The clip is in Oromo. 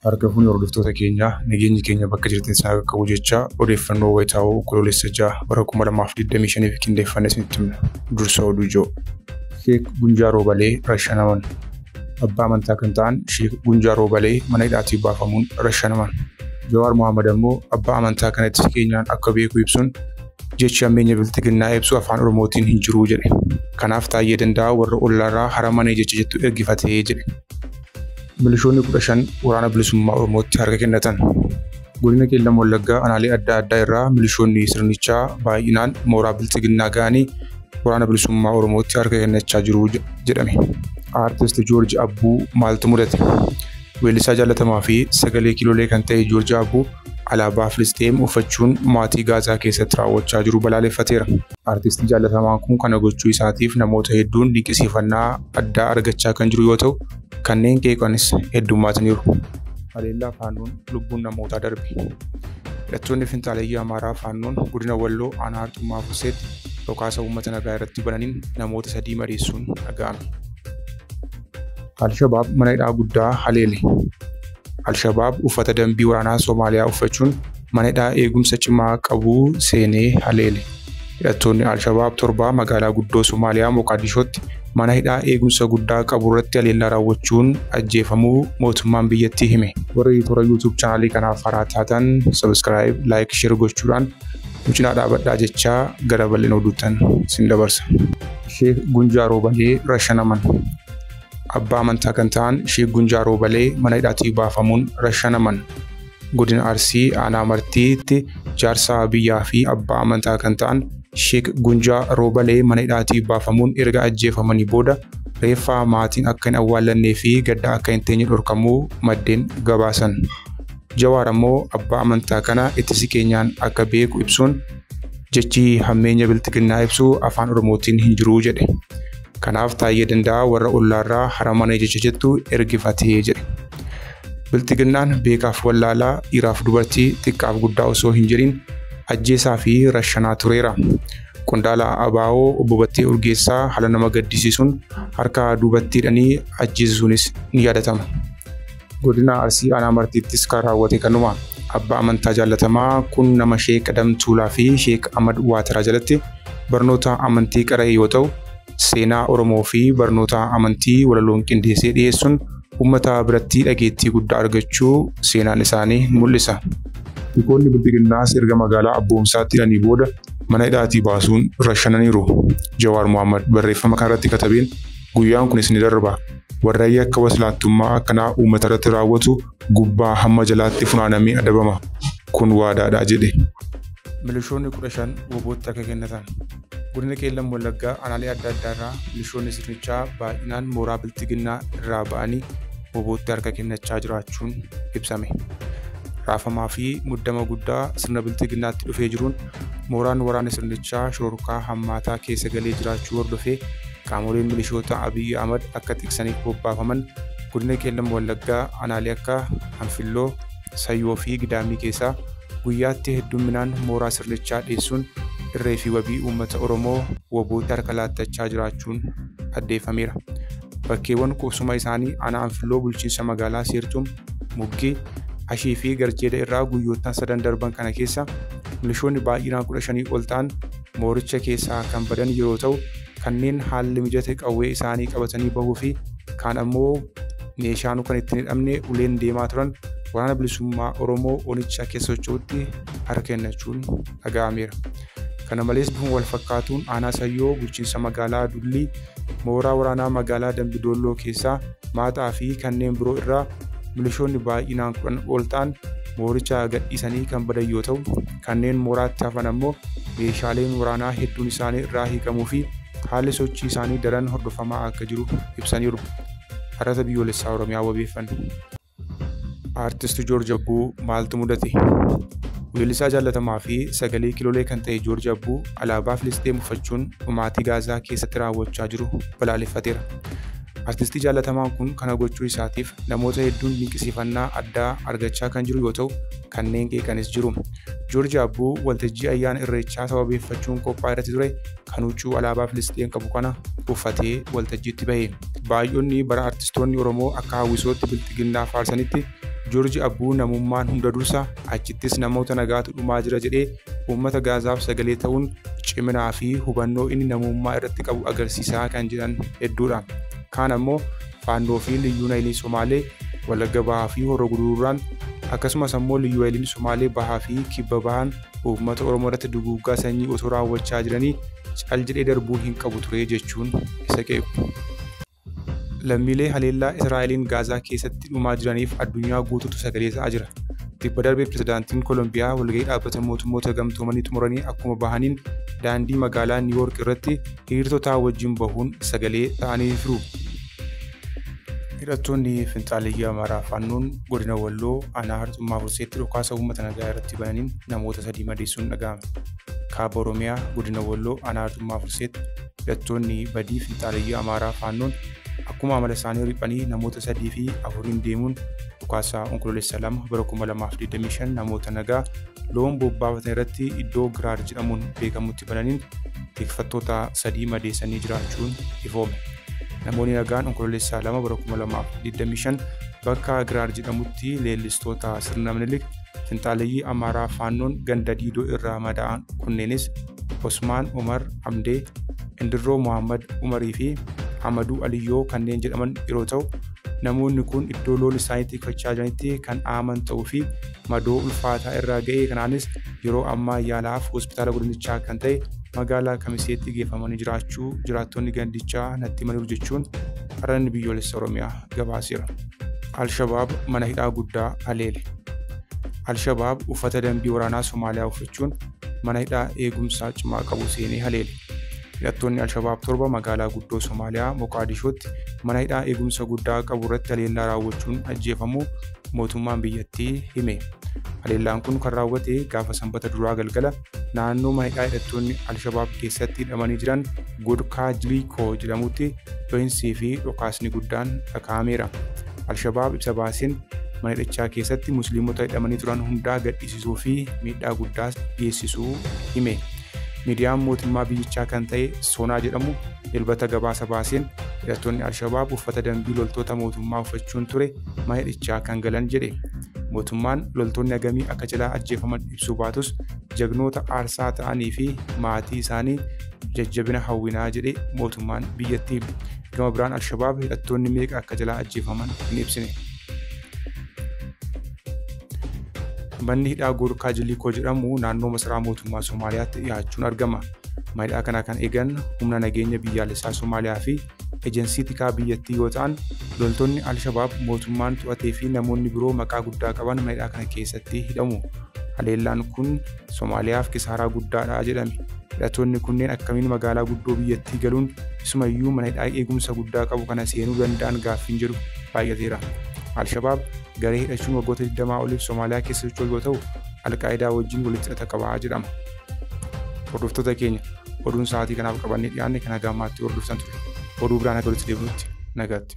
Harka fuuni hordoftoota keenya nageenyi keenya bakka jirtan isaa qabu jecha odeeffannoo wayitaawoo onkoloolessa 6 bara 2025 qindeeffannee isinitti himna. Dursa oduu ijoo. Sheek Gunjaa Roobalee rashanaman. Abbaa amantaa kan ta'an Sheek Gunjaa Roobalee mana hidhaatii baafamuun rashanaman. Jawaar Mohaammed ammoo abbaa amantaa kanatti keenyaan akka beeku ibsuun jecha ammeenya biltiginnaa ibsu afaan Oromootiin hin jiru jedhe. Kanaaf Taayyee Danda'a warra ollaarraa haramanee jecha jettu ergifatee jedhe. Milishoonni 15 waraana bilisummaa Oromootti harka kennatan. Godina Qeellam Wallaggaa aanaalee adda addaa irraa milishoonni sirnichaa baay'inaan mooraa biltiginnaa ga'anii waraana bilisummaa Oromootti harka kennachaa jiru jedhame. Artist George Abbuu maaltu mudate? Weellisaa jaallatamaa fi sagalee kiiloolee kan ta'e George Abbuu alaabaa Filisxeem uffachuun maatii Gaazaa keessatti raawwachaa jiru balaaleffateera. Artistii jaallatamaan kun kana gochuu isaatiif namoota hedduun dinqisiifannaa addaa argachaa kan jiru yoo ta'u, kanneen qeeqanis heddummaataniiru. Haleellaa faannoon lubbuun namootaa darbe. Hidhattoonni Finxaaleeyyii Amaaraa faannoon godina Walloo aanaa Arxummaa Fuseetti dhokaasa uummata nagaa irratti bananiin namoota 3 madeessuun dhaga'ame. Al-Shabaab mana hidhaa guddaa haleele. Al-Shabaab uffata dambii waraanaa Soomaaliyaa uffachuun mana hidhaa eegumsa cimaa qabu seenee haleele. Hidhattoonni Al-Shabaab 7 magaalaa guddoo Soomaaliyaa Moqaadishootti mana hidhaa eegumsa guddaa qabu irratti haleellaa raawwachuun ajjeefamuu mootummaan biyyattii hime. Warri toora YouTube chaanaalii kanaaf haaraa taatan subscribe, like, share gochuudhaan nu cinaa dhaabadhaa jechaa gara bal'ina oduuttan sin dabarsa. Sheek Gunjaa Roobalee rashanaman. Abbaa amantaa kan ta'an Sheek Gunjaa Roobalee mana hidhaatii baafamuun rashanaman. Godina Arsii aanaa Martiitti jaarsaa biyyaa fi abbaa amantaa kan ta'an Sheek Gunjaa Roobalee mana hidhaatii baafamuun erga ajjeefamanii booda reeffaa maatiin akka hin awwaallannee fi gadda akka hin teenye dhorkamuu maddeen gabaasan. Jawaar ammoo abbaa amantaa kana ittisi keenyaan akka beeku ibsuun jechi hammeenya biltiginnaa ibsu afaan Oromootiin hin jiru jedhe. Kanaaf Taayyee Danda'a warra ollaarraa haramanee jecha jettu ergifatee jedhe. Biltiginnaan beekaaf wallaalaa dhiiraaf dubartii xiqqaaf guddaa osoo hin jirin ajjeesaa fi rashanaa tureera. Qondaala Abaawoo obbo Battee Urgeessaa haala nama gaddisiisuun harka duubattiidhanii ajjeesisuunis ni yaadatama. Godina Arsii aanaa Martiittis kan raawwate kanuma. Abbaa amantaa jaallatamaa kun nama Sheek Adam Tuulaa fi Sheek Ahmad Waataraa jalatti barnoota amantii qara'e yoo ta'u, seenaa Oromoo fi barnoota amantii walaloon qindeessee dhiyeessuun uummata biratti dhageettii guddaa argachuu seenaan isaanii mul'isa. Bikoonni biltiginnaas erga magaalaa Abboomsaatti hidhanii booda mana hidhaatii baasuun rashananiiru. Jawaar Mohaammed barreeffama kanarratti katabeen guyyaan kunis ni darba. Warra akka waslaattummaa akkanaa uummata irratti raawwatu gubbaa hamma jalaatti funaanamee adabama. Kun waadaadha jedhe. Milishoonni 15 wobootti akka kennatan. Godina Qeellam Wallaggaa aanaalee adda addaa irraa milishoonni sirnichaa baay'inaan mooraa biltiginnaa irraa ba'anii wobootti harka kennachaa jiraachuun ibsame. Raafamaa fi muddama guddaa sirna biltiginnaatti dhufee jiruun mooraan waraana sirnichaa shororkaa hammaataa keessa galee jiraachuu hordofee qaamoleen milishoota Abiyyi Ahmad akka tiksaniif bobbaafaman godina Qeellam Wallaggaa aanaalee akka Anfilloo, Sayyoo fi Gidaamii keessaa guyyaatti heddumminaan mooraa sirnichaa dhiyeessuun irree fi wabii uummata Oromoo wobootti harka laattachaa jiraachuun addeeffameera. Bakkeewwan qubsuma isaanii aanaa Anfilloo bulchiinsa magaalaa Seertuum, Muggee, Ashii fi Garjeeda irraa guyyoottan 3 darban kana keessa milishoonni baay'inaan 15 ol ta'an mooricha keessaa kan badan yeroo ta'u, kanneen haalli mijate qawwee isaanii qabatanii bahuu fi kaan ammoo meeshaan kan ittiin hidhamne uleen deemaa turan waraana bilisummaa Oromoo onicha keessa socho'utti harka kennachuun dhaga'ameera. Kana malees bifuma wal fakkaatuun aanaa Sayyoo bulchiinsa magaalaa Dullii, mooraa waraanaa magaalaa Dambidolloo keessaa maaxaa fi kanneen biroo irraa milishoonni baay'inaan 10 ol ta'an mooricha gadhiisanii kan badan yoo ta'u, kanneen mooraatti hafan ammoo meeshaaleen waraanaa hedduun isaanii irraa hiikamuu fi haalli sochii isaanii daran hordofamaa akka jiru ibsaniiru. Harata biyyoolessaa Oromiyaa wabeeffanne. Artist George Abbuu maaltu mudate? Weellisaa jaallatamaa fi sagalee kiiloolee kan ta'e George Abbuu alaabaa Filisxeem uffachuun maatii Gaazaa keessatti raawwachaa jiru balaaleffateera. Artistii jaallatamaan kun kana gochuu isaatiif namoota hedduun dinqisiifannaa addaa argachaa kan jiru yoo ta'u, kanneen qeeqanis jiru. George Abbuu waltajjii ayyaana Irreechaa sababeeffachuun qophaa'e irratti ture kan huccuu alaabaa Filisxeem qabu kana uffatee waltajjiitti bahe. Baay'oonni bara artistoonni Oromoo akka hawwisootti biltiginnaa faarsanitti Joorji Abbuu namummaan hunda dursa achittis namoota nagaatu dhumaa jira jedhee uummata Gaazaaf sagalee ta'uun ciminaa fi hubannoo inni namummaa irratti qabu agarsiisaa kan jedhan hedduudha. Kaan ammoo faannoo fi liyyuu haayilii Somaalee Wallagga Bahaa fi Horroo Guduraan akkasumas ammoo liyyuu haayiliin Somaalee Bahaa fi Kibba Bahaan uummata Oromoo irratti duguuggaa sanyii osoo raawwachaa jiranii cal jedhee darbuun hin qabu ture jechuun isa qeequ. Lammiilee haleellaa Israa'eliin Gaazaa keessatti dhumaa jiraniif addunyaa guutuutu sagalee ta'aa jira. Tibba darbee pirezidaantiin Koolombiyaa walgahii dhaabbata mootummoota gamtoomanii xumuranii akkuma bahaniin daandii magaalaa Niiwuork irratti hiriirtotaa wajjin bahuun sagalee ta'anii jiru. Hidhattoonni finxaaleyyii Amaaraa Faannoon godina Walloo aanaa Harxummaa Furseetti dhukaasa uummata nagaa irratti bananiin namoota 3 madeessuun dhaga'ame. Kaaba Oromiyaa godina Walloo aanaa Harxummaa Furseetti hidhattoonni badii finxaaleyyii Amaaraa Faannoon akkuma amala isaanii riphanii namoota 3 fi 4 deemuun dhukaasa onkoloolessa 2 bara 2025 namoota nagaa loon bobbaafatan irratti iddoo Giraar jedhamuun beekamutti bananiin tikfattoota 3 madeessanii jiraachuun ifoome. Namoonni nagaan onkoloolessa 2 bara 2025 bakka Giraar jedhamutti leellistoota sirna Minilik finxaaleyyii Amaaraa Faannoon ganda Diidoo irraa madaa'an kunneenis Osmaan Umar Hamdee, Indirroo Muhammad Umarii fi Hamaduu Aliyyoo kanneen jedhaman yeroo ta'u, namoonni kun iddoo loon isaanii tikfachaa jiranitti kan aaman ta'uu fi madoo ulfaataa irraa ga'ee kanaanis yeroo ammaa yaalaaf hospitaala godinichaa kan ta'e magaalaa Kamiseetti geeffamanii jiraachuu jiraattonni gandichaa natti himaniiru jechuun Har'aan biyyoolessa Oromiyaa gabaaseera. Al-Shabaab mana hidhaa guddaa haleele. Al-Shabaab uffata dambii waraanaa Somaaliyaa uffachuun mana hidhaa eegumsaa cimaa qabu seenee haleele. Hidhattoonni Al-Shabaab 7 magaalaa guddoo Somaaliyaa Moqaadishootti mana hidhaa eegumsa guddaa qabu irratti haleellaa raawwachuun ajjeefamuu mootummaan biyyattii hime. Haleellaan kun kan raawwate gaafa sanbata duraa galgala naannoo mana hidhaa hidhattoonni Al-Shabaab keessatti hidhamanii jiran Godkaa Jiliikoo jedhamutti dho'insii fi dhokaasni guddaan dhaga'ameera. Al-Shabaab ibsa baaseen mana hidhachaa keessatti musliimota hidhamanii turan hundaa gadhiisisuu fi miidhaa guddaa geessisuu hime. Miidiyaan mootummaa biyyichaa kan ta'e Soonaa jedhamu dilbata gabaasa baaseen hidhattoonni Al-Shabaab uffata dambii loltoota mootummaa uffachuun ture mana hidhichaa kan galan jedhe. Mootummaan loltoonni hagamii akka jalaa ajjeefaman ibsuu baatus jagnoota aarsaa ta'anii fi maatii isaanii jajjabina hawwinaa jedhe mootummaan biyyattii. Gama biraan Al-Shabaab hidhattoonni meeqa akka jalaa ajjeefaman hin ibsine. Manni hidhaa Godkaa Jiliikoo jedhamu naannoo masaraa mootummaa Somaaliyaatti dhiyaachuun argama. Mana hidhaa kana kan eegan humna nageenya biyyaalessaa Somaaliyaa fi ejensii tikaa biyyattii yoo ta'an, loltoonni Al-Shabaab mootummaan to'atee fi namoonni biroo maqaa guddaa qaban mana hidhaa kana keessatti hidhamu. Haleellaan kun Somaaliyaaf kisaaraa guddaadha jedhame. Hidhattoonni kunneen akkamiin magaalaa guddoo biyyattii galuun isumayyuu mana hidhaa eegumsa guddaa qabu kana seenuu danda'an gaaffiin jedhu baay'ateera. Al-Shabaab garee hidhachuun waggoota 20 oliif Somaaliyaa keessa socho'u yoo ta'u, Al-Qaayidaa wajjin walitti hidhata qaba jedhama. Hordoftoota keenya oduun sa'aatii kanaaf qabannee dhiyaanne kana gammaatti hordoftan ture. Oduu biraan akka walitti deebinutti nagaatti.